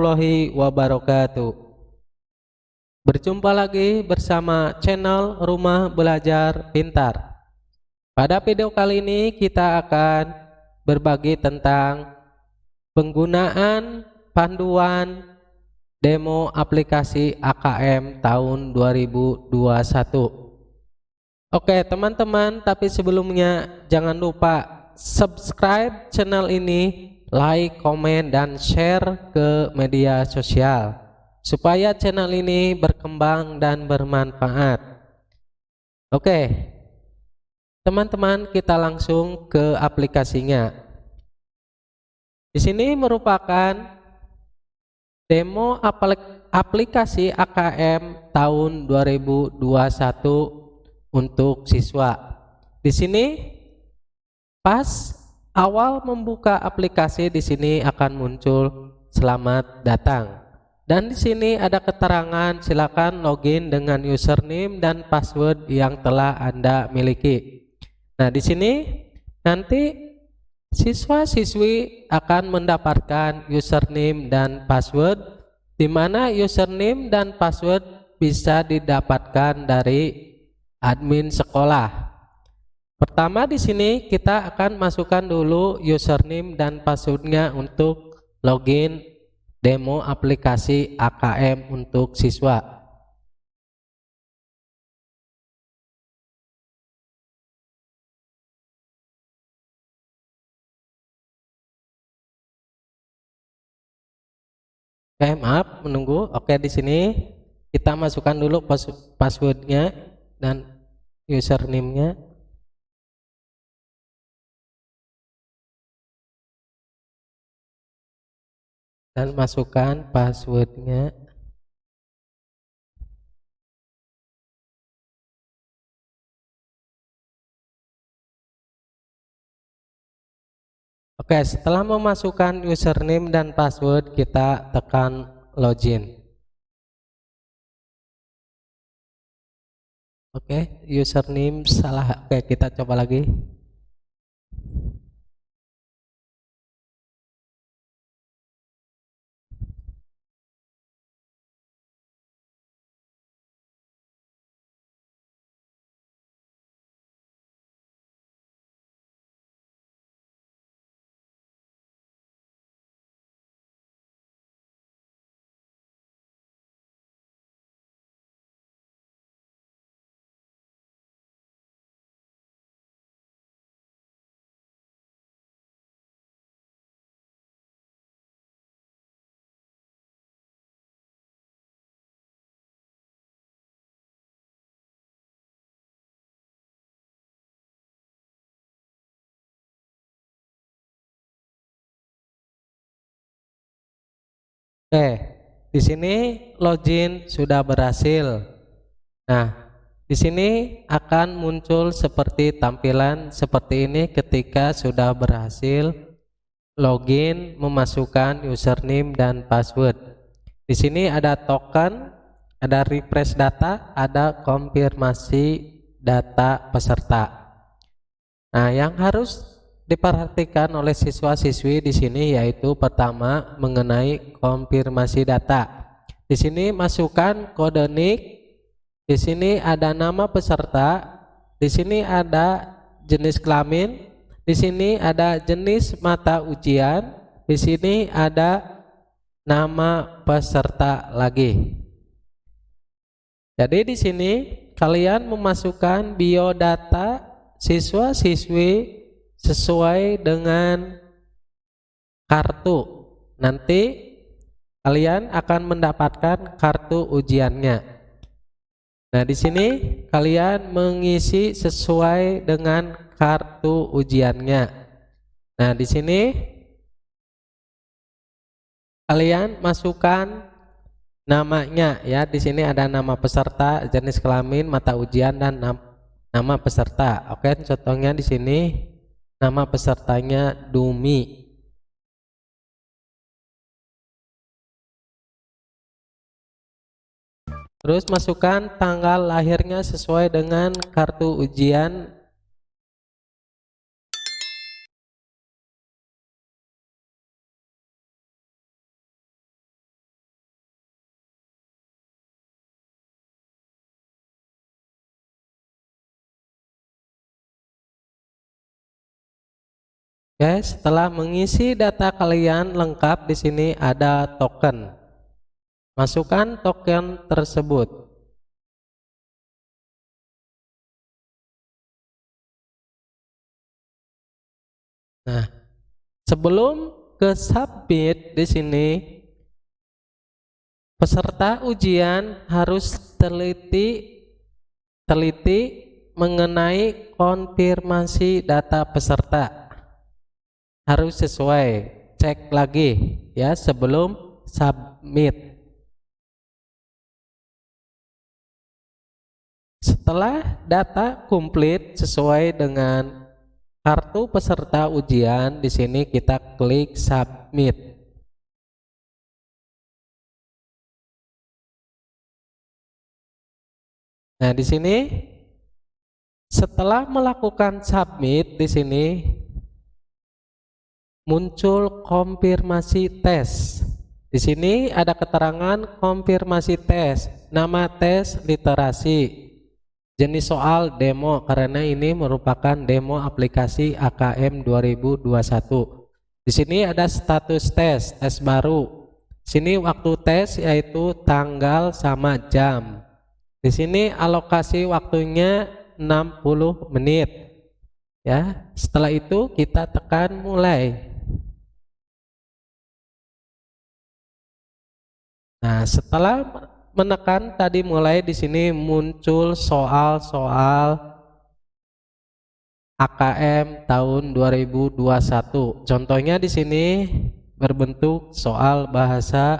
warahmatullahi wabarakatuh. Berjumpa lagi bersama channel Rumah Belajar Pintar. Pada video kali ini kita akan berbagi tentang penggunaan panduan demo aplikasi AKM tahun 2021. Oke teman-teman, tapi sebelumnya jangan lupa subscribe channel ini, like, komen, dan share ke media sosial supaya channel ini berkembang dan bermanfaat. Oke teman-teman, kita langsung ke aplikasinya. Di sini merupakan demo aplikasi AKM tahun 2021 untuk siswa. Di sini pas awal membuka aplikasi, di sini akan muncul selamat datang. Dan di sini ada keterangan silakan login dengan username dan password yang telah Anda miliki. Nah, di sini nanti siswa-siswi akan mendapatkan username dan password, di mana username dan password bisa didapatkan dari admin sekolah. Pertama di sini kita akan masukkan dulu username dan passwordnya untuk login demo aplikasi AKM untuk siswa. Oke, maaf menunggu. Oke, di sini kita masukkan dulu passwordnya dan username-nya. Dan masukkan passwordnya. Oke, setelah memasukkan username dan password, kita tekan login. Oke, username salah. Oke, kita coba lagi. Oke, di sini login sudah berhasil. Nah, di sini akan muncul seperti tampilan seperti ini ketika sudah berhasil login, memasukkan username dan password. Di sini ada token, ada refresh data, ada konfirmasi data peserta. Nah, yang harus diperhatikan oleh siswa-siswi di sini yaitu pertama mengenai konfirmasi data. Di sini masukkan kode NIK, di sini ada nama peserta, di sini ada jenis kelamin, di sini ada jenis mata ujian, di sini ada nama peserta lagi. Jadi di sini kalian memasukkan biodata siswa-siswi sesuai dengan kartu. Nanti kalian akan mendapatkan kartu ujiannya. Nah, di sini kalian mengisi sesuai dengan kartu ujiannya. Nah, di sini kalian masukkan namanya ya. Di sini ada nama peserta, jenis kelamin, mata ujian, dan nama peserta. Oke, contohnya di sini nama pesertanya Dumi. Terus masukkan tanggal lahirnya sesuai dengan kartu ujian. Oke, setelah mengisi data kalian lengkap, di sini ada token. Masukkan token tersebut. Nah, sebelum ke submit, di sini peserta ujian harus teliti mengenai konfirmasi data peserta. Harus sesuai, cek lagi ya sebelum submit. Setelah data komplit sesuai dengan kartu peserta ujian, di sini kita klik submit. Nah, di sini setelah melakukan submit, di sini muncul konfirmasi tes. Di sini ada keterangan konfirmasi tes, nama tes literasi, jenis soal demo karena ini merupakan demo aplikasi AKM 2021. Di sini ada status tes baru. Sini waktu tes yaitu tanggal sama jam. Di sini alokasi waktunya 60 menit. Ya, setelah itu kita tekan mulai. Nah, setelah menekan tadi mulai, di sini muncul soal-soal AKM tahun 2021. Contohnya di sini berbentuk soal bahasa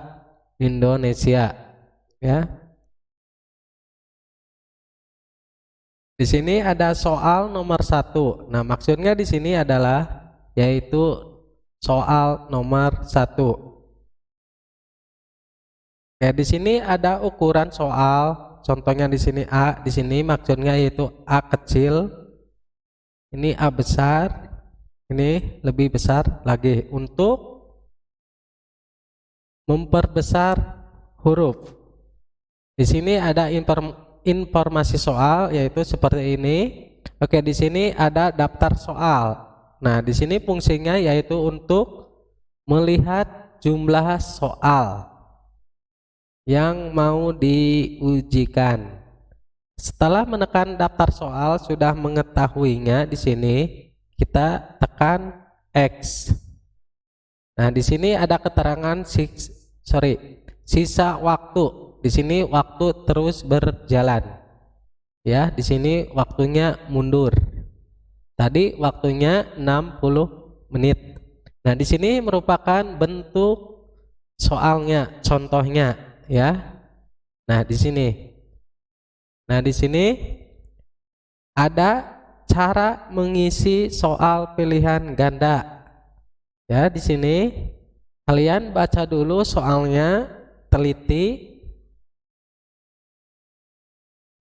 Indonesia, ya. Di sini ada soal nomor 1. Nah, maksudnya di sini adalah yaitu soal nomor 1. Ya, di sini ada ukuran soal. Contohnya di sini A, di sini maksudnya yaitu A kecil. Ini A besar. Ini lebih besar lagi untuk memperbesar huruf. Di sini ada informasi soal yaitu seperti ini. Oke, di sini ada daftar soal. Nah, di sini fungsinya yaitu untuk melihat jumlah soal yang mau diujikan. Setelah menekan daftar soal sudah mengetahuinya, di sini kita tekan X. Nah, di sini ada keterangan sisa waktu. Di sini waktu terus berjalan. Ya, di sini waktunya mundur. Tadi waktunya 60 menit. Nah, di sini merupakan bentuk soalnya, contohnya, ya. Nah, di sini. Nah, di sini ada cara mengisi soal pilihan ganda. Ya, di sini kalian baca dulu soalnya, teliti.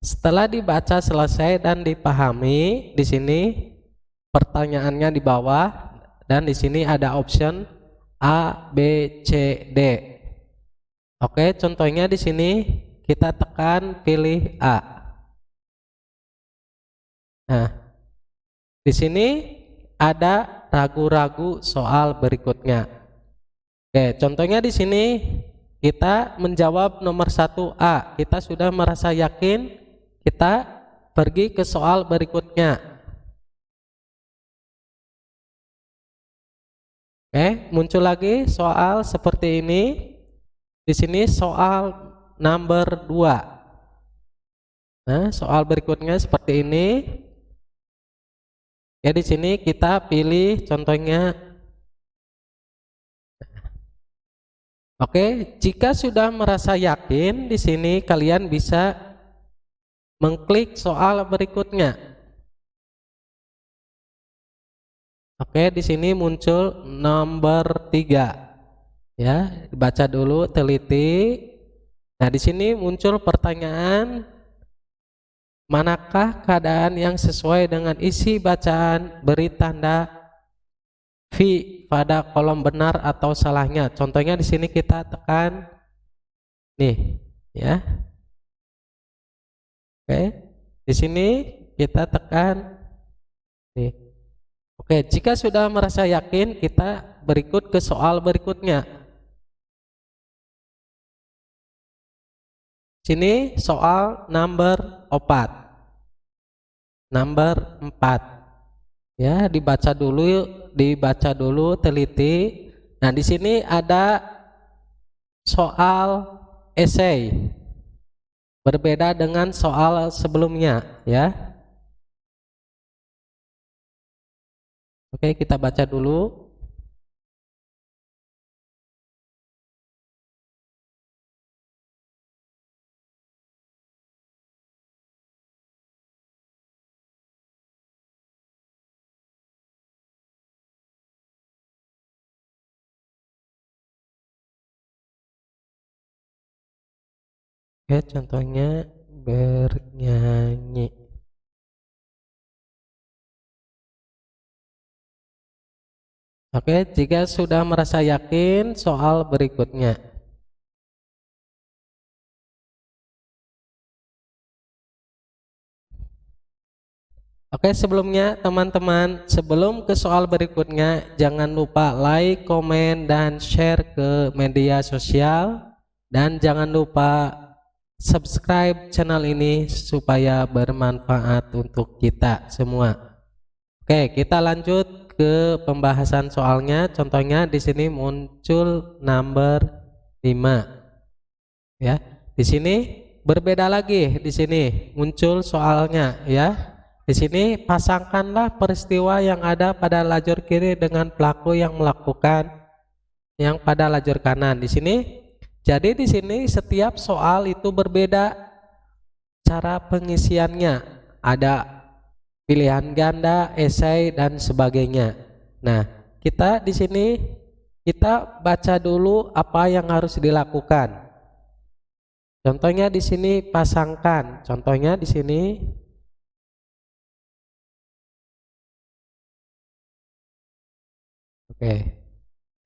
Setelah dibaca selesai dan dipahami, di sini pertanyaannya di bawah dan di sini ada option A, B, C, D. Oke, contohnya di sini kita tekan pilih A. Nah, di sini ada ragu-ragu soal berikutnya. Oke, contohnya di sini kita menjawab nomor 1A. Kita sudah merasa yakin, kita pergi ke soal berikutnya. Oke, muncul lagi soal seperti ini. Di sini soal number 2. Nah, soal berikutnya seperti ini. Ya, di sini kita pilih contohnya. Oke, jika sudah merasa yakin, di sini kalian bisa mengklik soal berikutnya. Oke, di sini muncul nomor 3. Ya, dibaca dulu, teliti. Nah, di sini muncul pertanyaan, manakah keadaan yang sesuai dengan isi bacaan, beri tanda V pada kolom benar atau salahnya. Contohnya di sini kita tekan nih, ya. Oke. Di sini kita tekan nih. Oke, jika sudah merasa yakin, kita berikut ke soal berikutnya. Sini soal number 4. Number 4. Ya, dibaca dulu teliti. Nah, di sini ada soal esai. Berbeda dengan soal sebelumnya, ya. Oke, kita baca dulu. Oke, contohnya bernyanyi. Oke, jika sudah merasa yakin, soal berikutnya. Oke, sebelumnya teman-teman, sebelum ke soal berikutnya, jangan lupa like, komen, dan share ke media sosial. Dan jangan lupa subscribe channel ini supaya bermanfaat untuk kita semua. Oke, kita lanjut ke pembahasan soalnya. Contohnya di sini muncul number 5. Ya, di sini berbeda lagi. Di sini muncul soalnya, ya. Di sini pasangkanlah peristiwa yang ada pada lajur kiri dengan pelaku yang melakukan yang pada lajur kanan. Di sini, jadi di sini setiap soal itu berbeda cara pengisiannya. Ada pilihan ganda, esai, dan sebagainya. Nah, kita di sini kita baca dulu apa yang harus dilakukan. Contohnya di sini pasangkan. Contohnya di sini. Oke.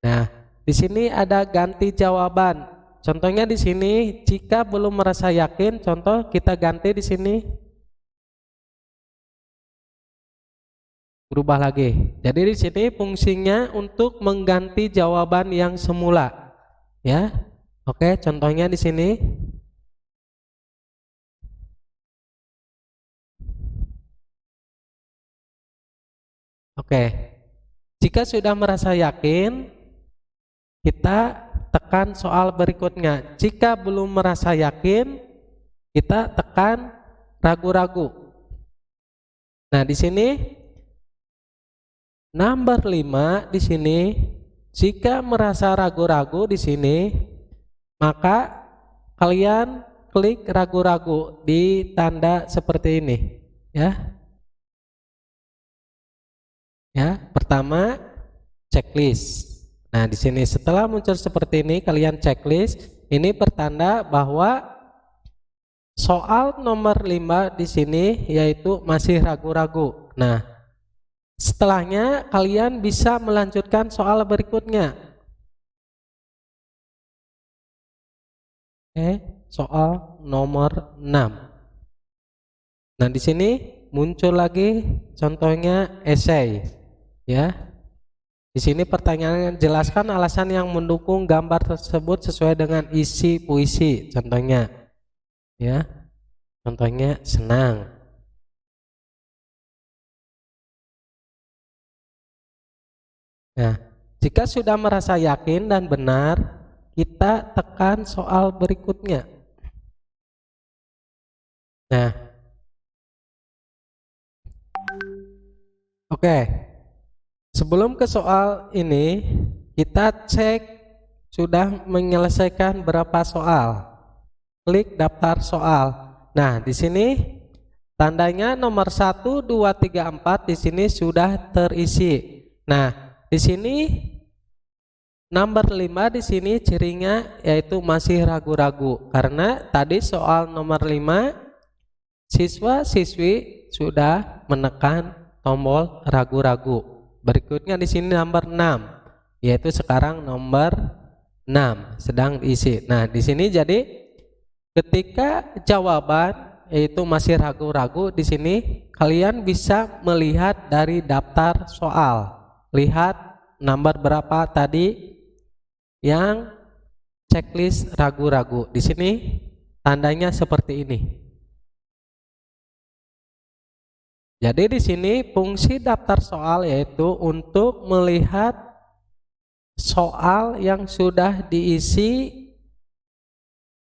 Nah, di sini ada ganti jawaban. Contohnya di sini, jika belum merasa yakin, contoh kita ganti di sini. Berubah lagi. Jadi di sini fungsinya untuk mengganti jawaban yang semula. Ya. Oke, contohnya di sini. Oke. Jika sudah merasa yakin, kita tekan soal berikutnya. Jika belum merasa yakin, kita tekan ragu-ragu. Nah, di sini number 5 di sini, jika merasa ragu-ragu di sini, maka kalian klik ragu-ragu di tanda seperti ini, ya. Ya, pertama checklist. Nah, di sini setelah muncul seperti ini, kalian checklist. Ini pertanda bahwa soal nomor 5 di sini yaitu masih ragu-ragu. Nah, setelahnya kalian bisa melanjutkan soal berikutnya. Soal nomor 6. Nah, di sini muncul lagi contohnya esai. Ya, di sini pertanyaannya, jelaskan alasan yang mendukung gambar tersebut sesuai dengan isi puisi. Contohnya, ya, contohnya senang. Nah, jika sudah merasa yakin dan benar, kita tekan soal berikutnya. Nah, oke. Sebelum ke soal ini, kita cek sudah menyelesaikan berapa soal. Klik daftar soal. Nah, di sini tandanya nomor 1, 2, 3, 4 di sini sudah terisi. Nah, di sini nomor 5 di sini cirinya yaitu masih ragu-ragu, karena tadi soal nomor 5 siswa-siswi sudah menekan tombol ragu-ragu. Berikutnya di sini nomor 6, yaitu sekarang nomor 6 sedang diisi. Nah, di sini jadi ketika jawaban yaitu masih ragu-ragu, di sini kalian bisa melihat dari daftar soal. Lihat nomor berapa tadi yang checklist ragu-ragu. Di sini tandanya seperti ini. Jadi di sini fungsi daftar soal yaitu untuk melihat soal yang sudah diisi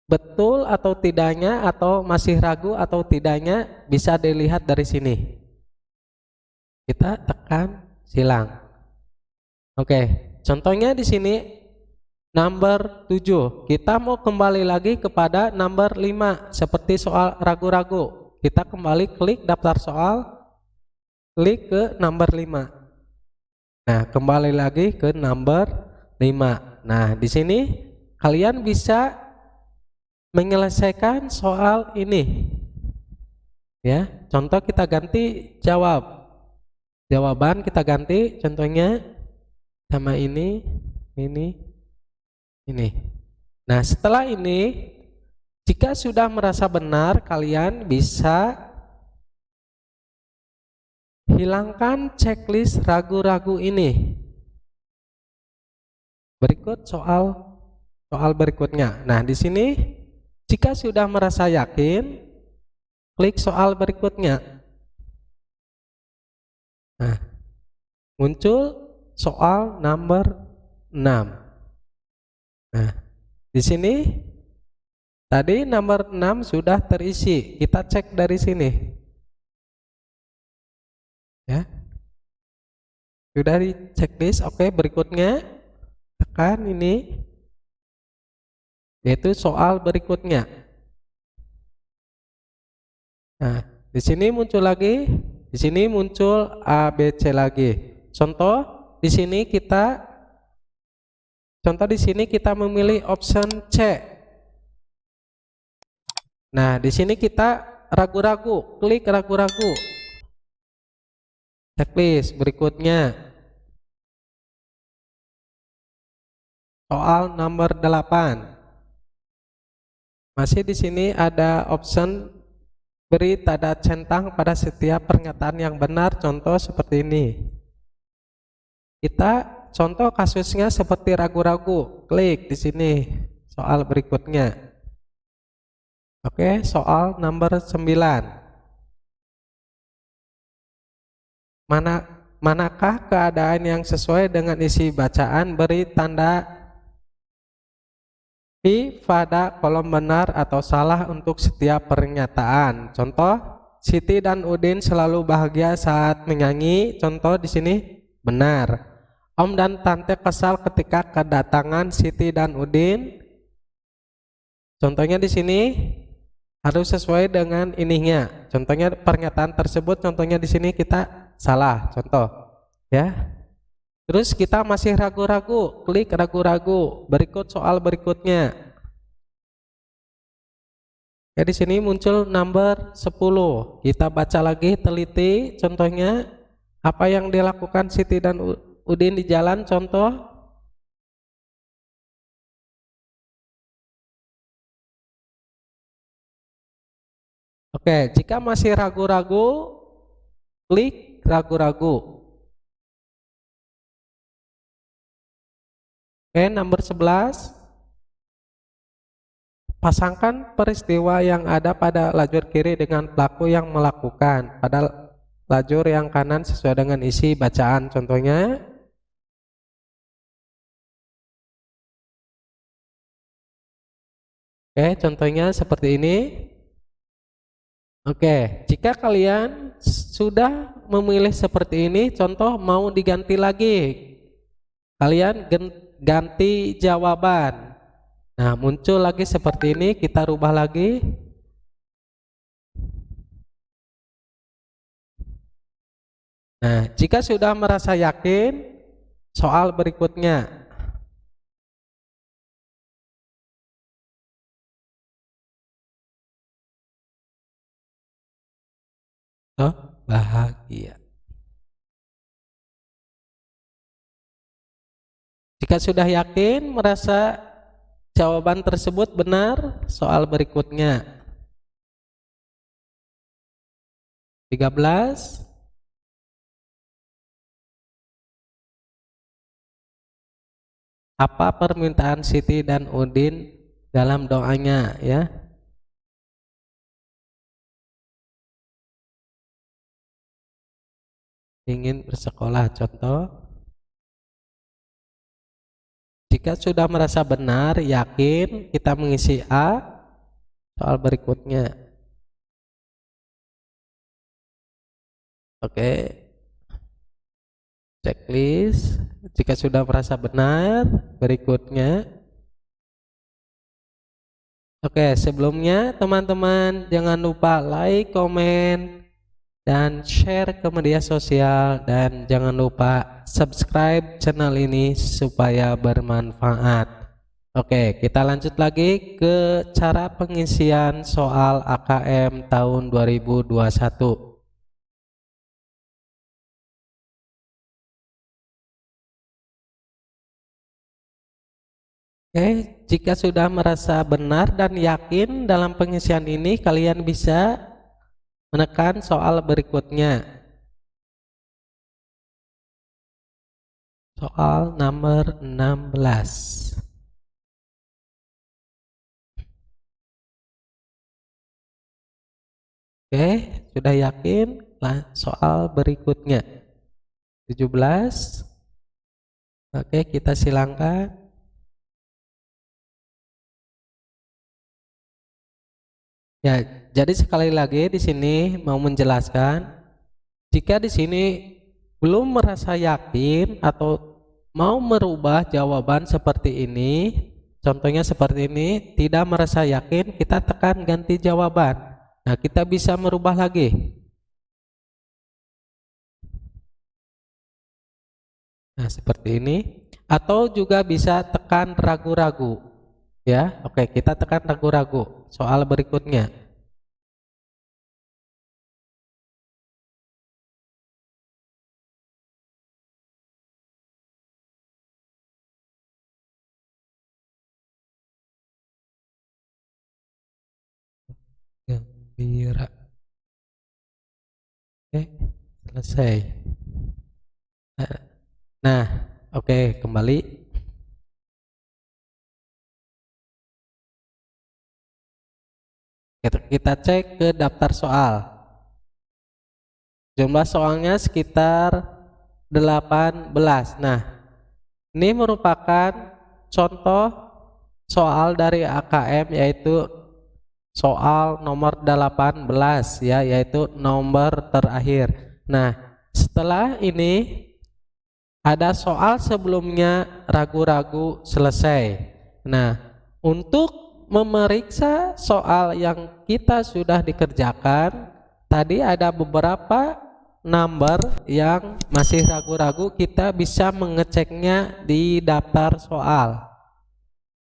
betul atau tidaknya, atau masih ragu atau tidaknya, bisa dilihat dari sini. Kita tekan silang. Oke, contohnya di sini nomor 7. Kita mau kembali lagi kepada nomor 5 seperti soal ragu-ragu. Kita kembali klik daftar soal, klik ke nomor 5. Nah, kembali lagi ke nomor 5. Nah, di sini kalian bisa menyelesaikan soal ini. Ya, contoh kita ganti jawaban kita ganti, contohnya sama ini. Nah, setelah ini jika sudah merasa benar, kalian bisa hilangkan checklist ragu-ragu ini. Berikut soal berikutnya. Nah, di sini jika sudah merasa yakin, klik soal berikutnya. Nah, muncul soal nomor 6. Nah, di sini tadi nomor 6 sudah terisi. Kita cek dari sini. Ya. Sudah di checklist. Oke, berikutnya tekan ini, yaitu soal berikutnya. Nah, di sini muncul lagi, di sini muncul A, B, C lagi. Contoh di sini kita memilih option C. Nah, di sini kita ragu-ragu, klik ragu-ragu. Checklist berikutnya. Soal nomor 8. Masih di sini ada option beri tanda centang pada setiap pernyataan yang benar, contoh seperti ini. Kita contoh kasusnya seperti ragu-ragu, klik di sini soal berikutnya. Oke, soal nomor 9. Manakah keadaan yang sesuai dengan isi bacaan, beri tanda pada kolom benar atau salah untuk setiap pernyataan. Contoh, Siti dan Udin selalu bahagia saat menyanyi. Contoh di sini benar. Om dan Tante kesal ketika kedatangan Siti dan Udin. Contohnya di sini harus sesuai dengan ininya. Contohnya pernyataan tersebut, contohnya di sini kita salah. Contoh, ya. Terus kita masih ragu-ragu, klik ragu-ragu. Berikut soal berikutnya. Ya, di sini muncul nomor 10. Kita baca lagi teliti. Contohnya apa yang dilakukan Siti dan Udin di jalan, contoh. Oke, jika masih ragu-ragu, klik ragu-ragu. Oke, nomor 11. Pasangkan peristiwa yang ada pada lajur kiri dengan pelaku yang melakukan pada lajur yang kanan sesuai dengan isi bacaan. Contohnya, oke, contohnya seperti ini. Oke, jika kalian sudah memilih seperti ini, contoh mau diganti lagi, kalian ganti jawaban. Nah, muncul lagi seperti ini, kita rubah lagi. Nah, jika sudah merasa yakin, soal berikutnya. Oh, bahagia. Jika sudah yakin, merasa jawaban tersebut benar, soal berikutnya. 13. Apa permintaan Siti dan Udin dalam doanya ya? Ingin bersekolah, contoh. Jika sudah merasa benar, yakin, kita mengisi A. Soal berikutnya. Oke. Checklist. Jika sudah merasa benar, berikutnya. Oke, sebelumnya teman-teman jangan lupa like, komen, dan share ke media sosial, dan jangan lupa subscribe channel ini supaya bermanfaat. Oke, kita lanjut lagi ke cara pengisian soal AKM tahun 2021. Oke, jika sudah merasa benar dan yakin dalam pengisian ini, kalian bisa menekan soal berikutnya. Soal nomor 16. Oke, sudah yakin? Soal berikutnya. 17. Oke, kita silangkan. Ya, jadi sekali lagi di sini mau menjelaskan, jika di sini belum merasa yakin atau mau merubah jawaban seperti ini, contohnya seperti ini, tidak merasa yakin, kita tekan ganti jawaban. Nah, kita bisa merubah lagi. Nah, seperti ini. Atau juga bisa tekan ragu-ragu. Ya, oke, kita tekan ragu-ragu. Soal berikutnya. Gembira. Oke, selesai. Nah, oke, kembali. Kita cek ke daftar soal. Jumlah soalnya sekitar 18. Nah, ini merupakan contoh soal dari AKM, yaitu soal nomor 18 ya, yaitu nomor terakhir. Nah, setelah ini ada soal sebelumnya ragu-ragu selesai. Nah, untuk memeriksa soal yang kita sudah dikerjakan, tadi ada beberapa number yang masih ragu-ragu, kita bisa mengeceknya di daftar soal.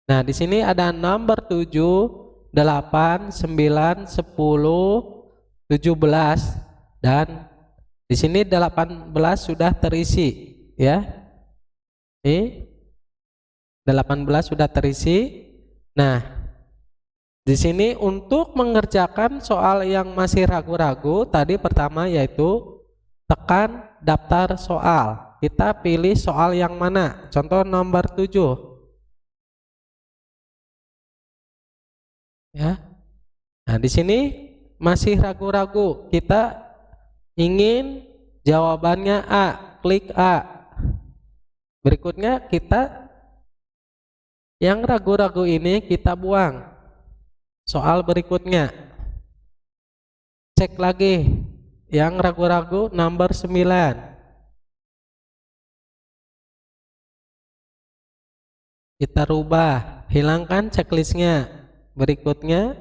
Nah, di sini ada number 7, 8, 9, 10, 17, dan di sini 18 sudah terisi ya. Ini 18 sudah terisi. Nah, di sini untuk mengerjakan soal yang masih ragu-ragu, tadi pertama yaitu tekan daftar soal. Kita pilih soal yang mana? Contoh nomor 7. Ya. Nah, di sini masih ragu-ragu. Kita ingin jawabannya A, klik A. Berikutnya kita yang ragu-ragu ini kita buang. Soal berikutnya. Cek lagi. Yang ragu-ragu nomor 9. Kita rubah, hilangkan checklistnya. Berikutnya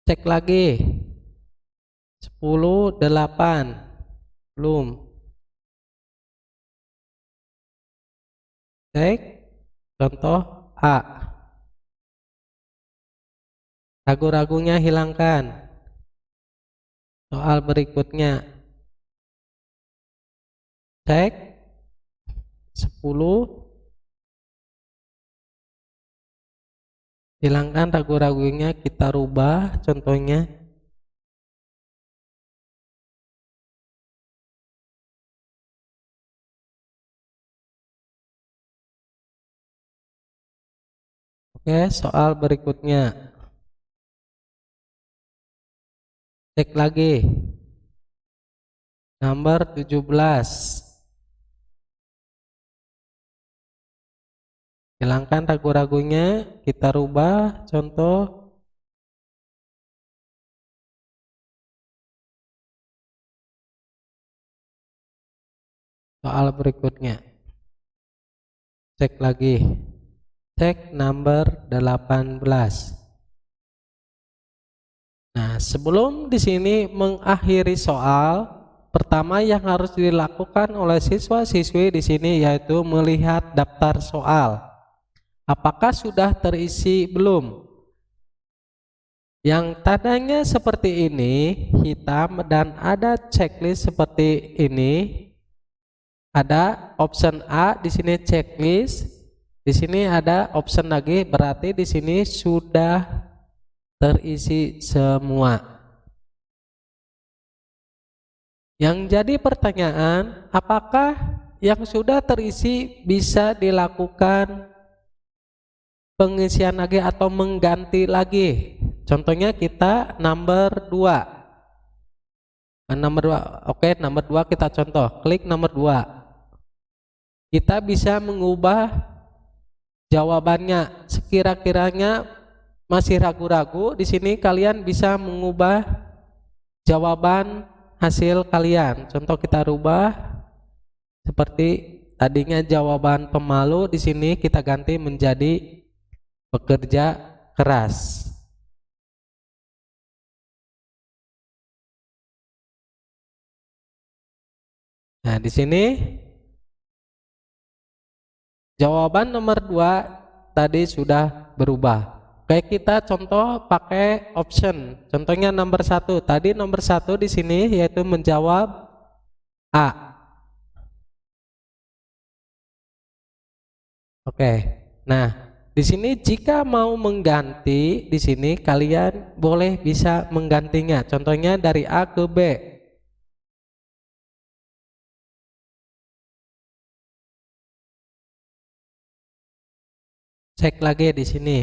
cek lagi. 10, 8. Belum. Cek contoh A. Ragu-ragunya hilangkan. Soal berikutnya. Cek 10. Hilangkan ragu-ragunya, kita rubah contohnya Oke, soal berikutnya. Cek lagi. Nomor 17. Hilangkan ragu-ragunya, kita rubah contoh. Soal berikutnya. Cek lagi. Cek nomor 18. Nah, sebelum di sini mengakhiri soal, pertama yang harus dilakukan oleh siswa-siswi di sini yaitu melihat daftar soal. Apakah sudah terisi belum? Yang tandanya seperti ini, hitam, dan ada checklist seperti ini. Ada option A di sini checklist, di sini ada option lagi, berarti di sini sudah terisi semua. Yang jadi pertanyaan, apakah yang sudah terisi bisa dilakukan pengisian lagi atau mengganti lagi? Contohnya kita nomor 2. Nomor 2. Oke, nomor 2 kita contoh. Klik nomor 2. Kita bisa mengubah jawabannya. Sekira-kiranya masih ragu-ragu, di sini kalian bisa mengubah jawaban hasil kalian. Contoh kita rubah seperti tadinya jawaban pemalu, di sini kita ganti menjadi pekerja keras. Nah, di sini jawaban nomor 2 tadi sudah berubah. Kayak kita contoh pakai option. Contohnya nomor 1. Tadi nomor 1 di sini yaitu menjawab A. Oke. Nah, di sini jika mau mengganti, di sini kalian boleh bisa menggantinya. Contohnya dari A ke B. Cek lagi di sini.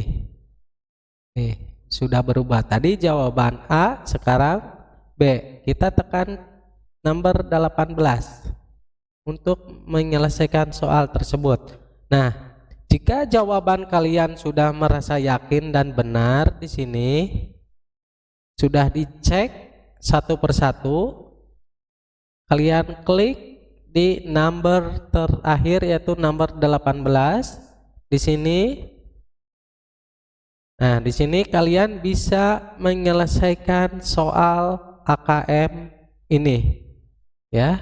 Nih, sudah berubah. Tadi jawaban A, sekarang B. Kita tekan nomor 18 untuk menyelesaikan soal tersebut. Nah, jika jawaban kalian sudah merasa yakin dan benar di sini, sudah dicek satu persatu, kalian klik di nomor terakhir yaitu nomor 18 di sini. Nah, di sini kalian bisa menyelesaikan soal AKM ini, ya.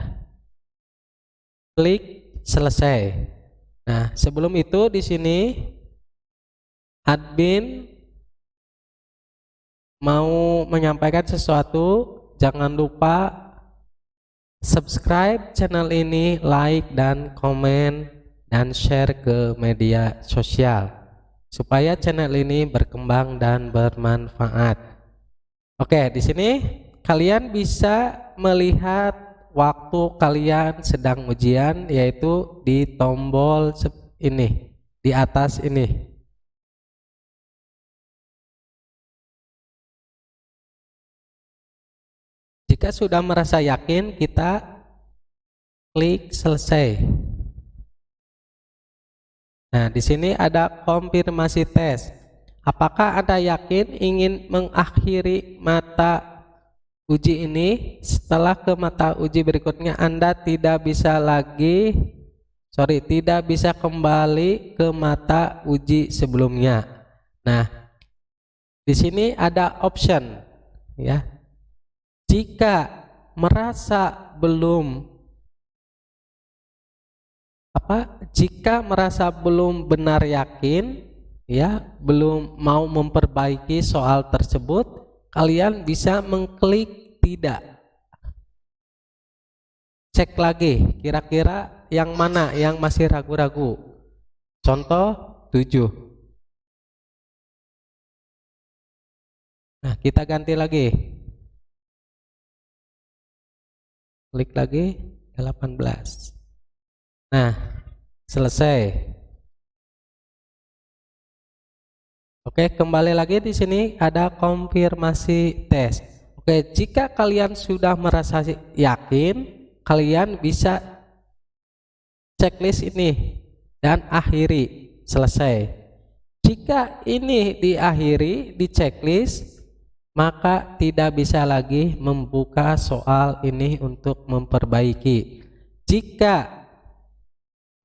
Klik selesai. Nah, sebelum itu di sini admin mau menyampaikan sesuatu, jangan lupa subscribe channel ini, like dan komen dan share ke media sosial supaya channel ini berkembang dan bermanfaat. Oke, di sini kalian bisa melihat waktu kalian sedang ujian yaitu di tombol ini, di atas ini. Jika sudah merasa yakin, kita klik selesai. Nah, di sini ada konfirmasi tes. Apakah Anda yakin ingin mengakhiri mata uji ini? Setelah ke mata uji berikutnya Anda tidak bisa kembali ke mata uji sebelumnya. Nah, di sini ada option, ya. Jika merasa belum benar yakin, ya, belum mau memperbaiki soal tersebut, kalian bisa mengklik tidak. Cek lagi, kira-kira yang mana yang masih ragu-ragu. Contoh 7. Nah, kita ganti lagi. Klik lagi 18. Nah, selesai. Oke, kembali lagi di sini ada konfirmasi tes. Oke, jika kalian sudah merasa yakin, kalian bisa checklist ini dan akhiri, selesai. Jika ini diakhiri di checklist, maka tidak bisa lagi membuka soal ini untuk memperbaiki. Jika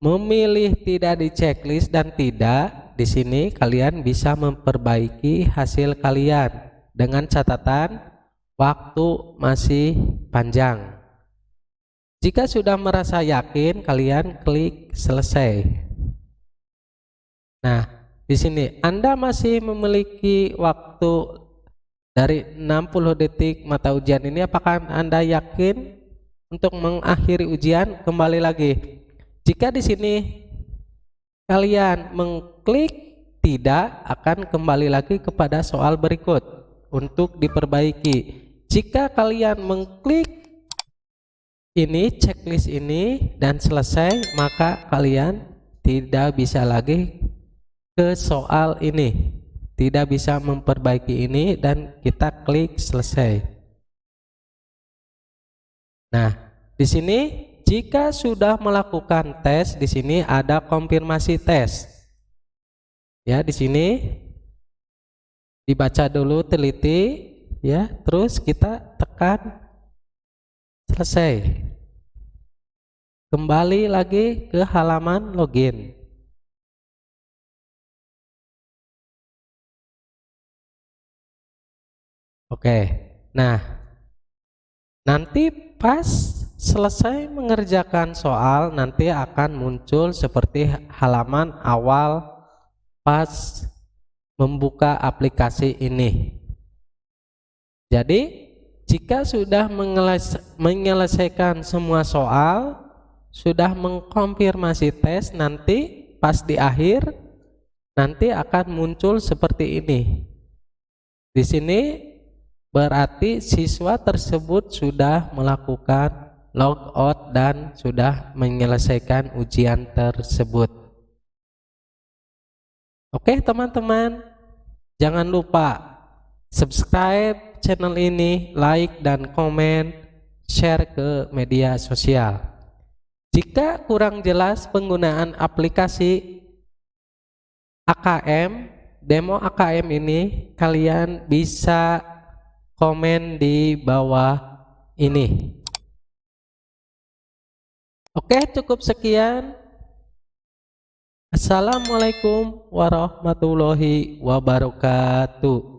memilih tidak di checklist dan tidak, di sini kalian bisa memperbaiki hasil kalian dengan catatan waktu masih panjang. Jika sudah merasa yakin, kalian klik selesai. Nah, di sini Anda masih memiliki waktu dari 60 detik mata ujian ini. Apakah Anda yakin untuk mengakhiri ujian? Kembali lagi. Jika di sini kalian mengklik tidak, akan kembali lagi kepada soal berikut untuk diperbaiki. Jika kalian mengklik ini, checklist ini dan selesai, maka kalian tidak bisa lagi ke soal ini, tidak bisa memperbaiki ini, dan kita klik selesai. Nah, di sini jika sudah melakukan tes, di sini ada konfirmasi tes. Ya, di sini dibaca dulu teliti, ya, terus kita tekan selesai. Kembali lagi ke halaman login. Oke, nah nanti pas selesai mengerjakan soal, nanti akan muncul seperti halaman awal pas membuka aplikasi ini. Jadi jika sudah menyelesaikan semua soal, sudah mengkonfirmasi tes, nanti pas di akhir nanti akan muncul seperti ini. Di sini berarti siswa tersebut sudah melakukan logout dan sudah menyelesaikan ujian tersebut. Oke teman-teman, jangan lupa subscribe channel ini, like dan komen, share ke media sosial. Jika kurang jelas penggunaan aplikasi AKM, demo AKM ini, kalian bisa komen di bawah ini. Oke, cukup sekian. Assalamualaikum warahmatullahi wabarakatuh.